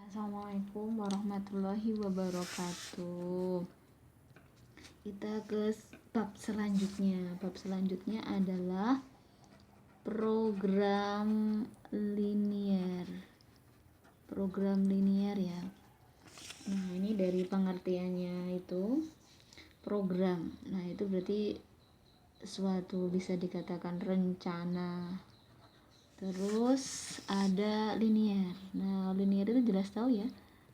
Assalamualaikum warahmatullahi wabarakatuh. Kita ke bab selanjutnya. Bab selanjutnya adalah program linier. Program linier ya. Nah, ini dari pengertiannya itu program. Nah, itu berarti suatu bisa dikatakan rencana. Terus ada linier. Nah, linier itu jelas tahu ya,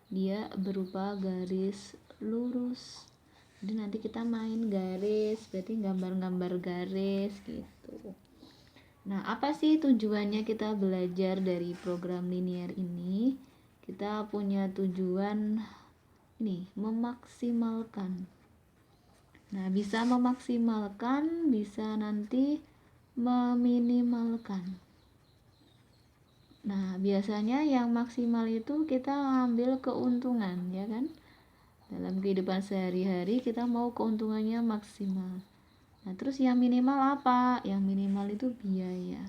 dia berupa garis lurus. Jadi nanti kita main garis, berarti gambar-gambar garis gitu. Nah, apa sih tujuannya kita belajar dari program linier ini? Kita punya tujuan ini, memaksimalkan. Nah, bisa memaksimalkan, bisa nanti meminimalkan. Nah, biasanya yang maksimal itu kita ambil keuntungan, ya kan? Dalam kehidupan sehari-hari kita mau keuntungannya maksimal. Nah, terus yang minimal apa? Yang minimal itu biaya.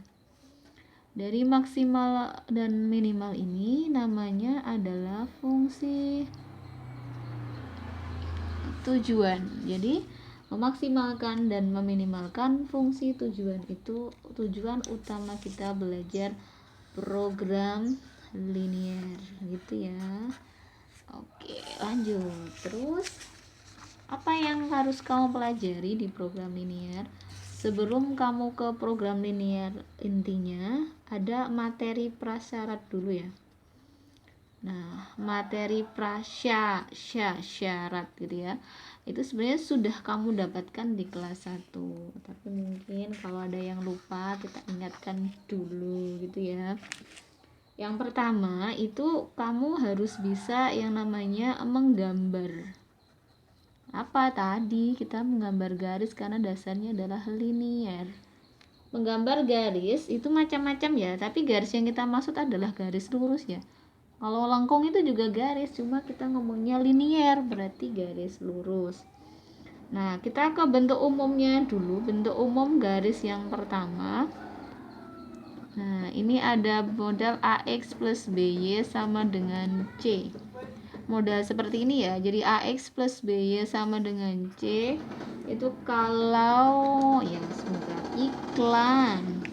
Dari maksimal dan minimal ini namanya adalah fungsi tujuan. Jadi, memaksimalkan dan meminimalkan fungsi tujuan itu tujuan utama kita belajar program linier gitu ya. Oke, lanjut. Terus apa yang harus kamu pelajari di program linier? Sebelum kamu ke program linier, intinya ada materi prasyarat dulu ya. Nah, materi prasyarat gitu ya. Itu sebenarnya sudah kamu dapatkan di kelas 1. Tapi mungkin kalau ada yang lupa kita ingatkan dulu gitu ya. Yang pertama itu kamu harus bisa yang namanya menggambar. Apa tadi? Kita menggambar garis karena dasarnya adalah linier. Menggambar garis itu macam-macam ya, tapi garis yang kita maksud adalah garis lurus ya. Kalau lengkung itu juga garis, cuma kita ngomongnya linier, berarti garis lurus. Nah, kita ke bentuk umumnya dulu. Bentuk umum garis yang pertama. Nah, ini ada modal AX plus BY sama dengan C. Modal seperti ini ya. Jadi AX plus BY sama dengan C. Itu kalau ya semoga iklan.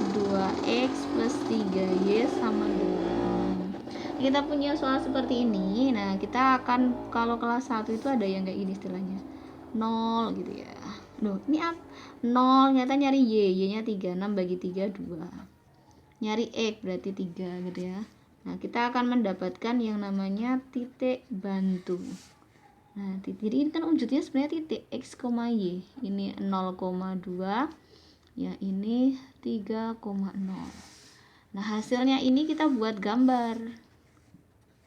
2x plus 3y sama dengan, kita punya soal seperti ini. Nah, kita akan kalau kelas 1 itu ada yang kayak gini istilahnya 0 gitu ya. Loh, ini apa? 0 nyata nyari y nya 3, 6 bagi 3 2. Nyari x berarti 3 gitu ya. Nah, kita akan mendapatkan yang namanya titik bantu. Nah, jadi ini kan wujudnya sebenarnya titik x, y. Ini 0,2, ya ini 3,0. Nah, hasilnya ini kita buat gambar.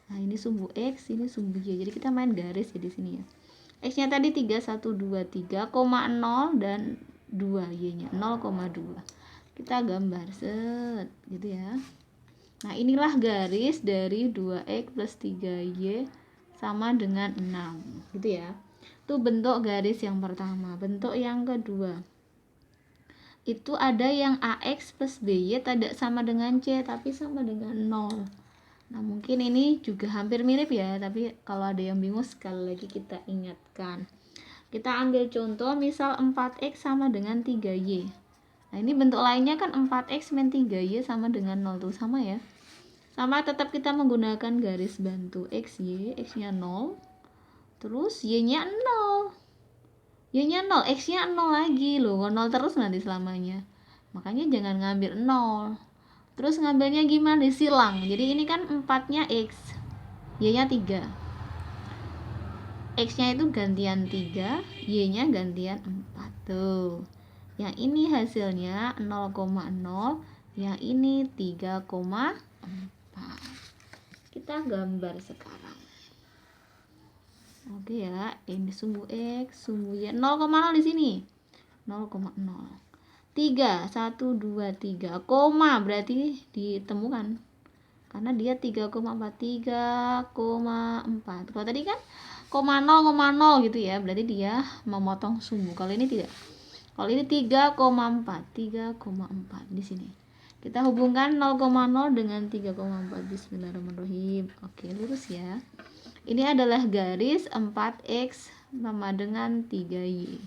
Nah, ini sumbu x, ini sumbu y. Jadi kita main garis ya di sini ya. X-nya tadi 3, 1, 2, 3,0 dan 2, y-nya 0,2. Kita gambar set gitu ya. Nah, inilah garis dari 2x plus 3y sama dengan 6 gitu ya. Itu bentuk garis yang pertama. Bentuk yang kedua, itu ada yang AX plus BY tidak sama dengan C tapi sama dengan 0. Nah, mungkin ini juga hampir mirip ya, tapi kalau ada yang bingung sekali lagi kita ingatkan. Kita ambil contoh misal 4x sama dengan 3y. Nah, ini bentuk lainnya kan 4x min 3y sama dengan 0 tuh sama ya. Sama, tetap kita menggunakan garis bantu XY, X-nya 0, terus Y-nya 0. Y-nya 0, X-nya 0 lagi loh, 0 terus nanti selamanya. Makanya jangan ngambil 0. Terus ngambilnya gimana? Disilang. Jadi ini kan 4-nya X, Y-nya 3. X-nya itu gantian 3, Y-nya gantian 4. Tuh. Yang ini hasilnya 0,0, yang ini 3,4. Kita gambar sekarang. Oke ya, ini sumbu X, sumbu Y, 0,0 di sini. 0,0. 3, 1, 2, 3, koma berarti ditemukan. Karena dia 3,4, 3,4. Kalau tadi kan 0,0 gitu ya, berarti dia memotong sumbu. Kalau ini tidak. Kalau ini 3,4, 3,4 di sini. Kita hubungkan 0,0 dengan 3,4. Bismillahirrahmanirrahim. Oke, lurus ya. Ini adalah garis 4x sama dengan 3y.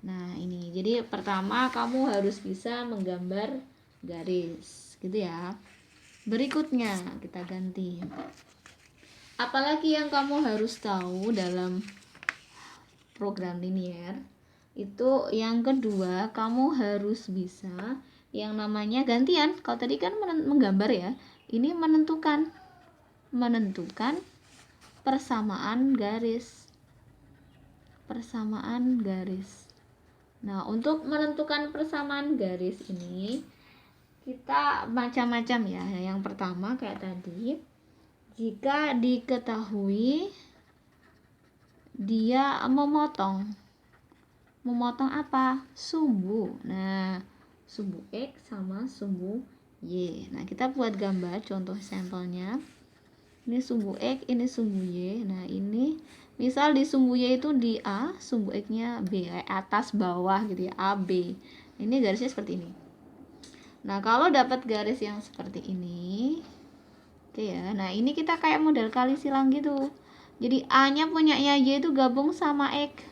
Nah, ini. Jadi pertama kamu harus bisa menggambar garis, gitu ya. Berikutnya kita ganti. Apalagi yang kamu harus tahu dalam program linear? Itu yang kedua, kamu harus bisa yang namanya gantian. Kalau tadi kan menggambar ya, ini menentukan persamaan garis. Nah, untuk menentukan persamaan garis ini kita macam-macam ya. Yang pertama kayak tadi, jika diketahui dia memotong apa? Sumbu. Nah, sumbu X sama sumbu Y. Nah, kita buat gambar contoh sampelnya. Ini sumbu X, ini sumbu Y. Nah, ini misal di sumbu Y itu di A, sumbu X-nya B, atas bawah gitu ya, AB. Ini garisnya seperti ini. Nah, kalau dapat garis yang seperti ini, oke ya. Nah, ini kita kayak model kali silang gitu. Jadi A-nya punyanya Y itu gabung sama X.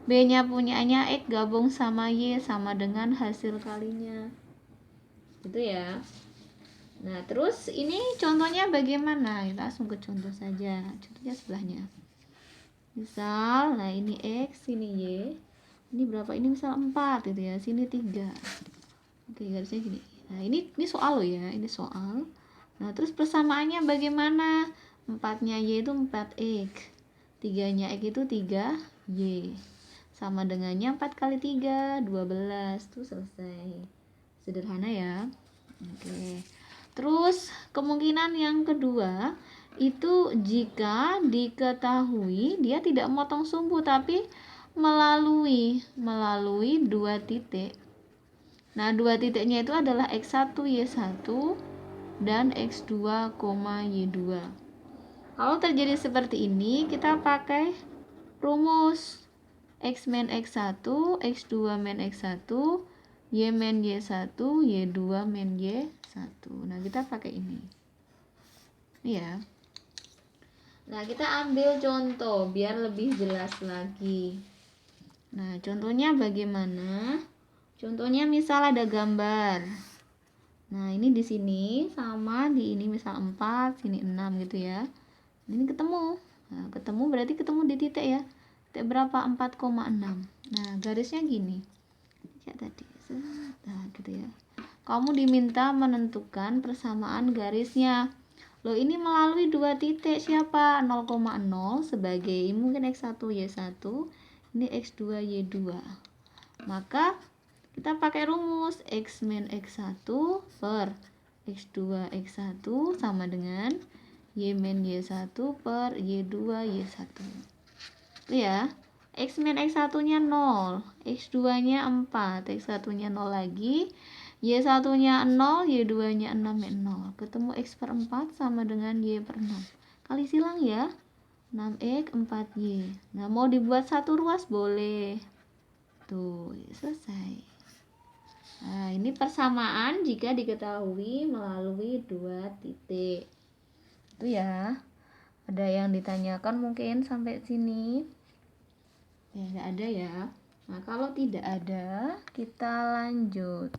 B-nya punyanya X gabung sama Y sama dengan hasil kalinya. Gitu ya. Nah, terus ini contohnya bagaimana? Kita langsung ke contoh saja. Contohnya sebelahnya. Misal, nah ini X, sini Y. Ini berapa? Ini misal 4 gitu ya. Sini 3. Oke, garisnya gini. Nah, ini soal loh ya. Ini soal. Nah, terus persamaannya bagaimana? 4-nya Y itu 4X. 3-nya X itu 3Y. Sama dengannya 4 kali 3, 12. Tuh selesai. Sederhana ya. Oke. Terus kemungkinan yang kedua itu jika diketahui dia tidak memotong sumbu tapi melalui 2 titik. Nah, 2 titiknya itu adalah X1 Y1 dan X2, Y2. Kalau terjadi seperti ini, kita pakai rumus X min X1, X2 min X1, Y min Y1, Y2 min Y1. Nah, kita pakai ini. Ya. Nah, kita ambil contoh biar lebih jelas lagi. Nah, contohnya bagaimana? Contohnya misal ada gambar. Nah, ini di sini sama di ini misal 4, sini 6 gitu ya. Ini ketemu. Nah, ketemu berarti ketemu di titik ya. Titik berapa? 4,6. Nah, garisnya gini. Kayak tadi. Nah, gitu ya. Kamu diminta menentukan persamaan garisnya. Loh, ini melalui 2 titik siapa? 0,0 sebagai mungkin X1 Y1, ini X2 Y2. Maka kita pakai rumus X min X1 per X2 X1 sama dengan Y min Y1 per Y2 Y1. Itu ya. X min X1-nya 0, X2-nya 4, X1-nya 0 lagi, Y1-nya 0, Y2-nya 6, 0. Ketemu X per 4 sama dengan Y per 6. Kali silang ya. 6X, 4Y. Nah, mau dibuat satu ruas boleh. Tuh, selesai. Nah, ini persamaan jika diketahui melalui 2 titik. Itu ya. Ada yang ditanyakan mungkin sampai sini? Ya, tidak ada ya. Nah, kalau tidak ada, kita lanjut.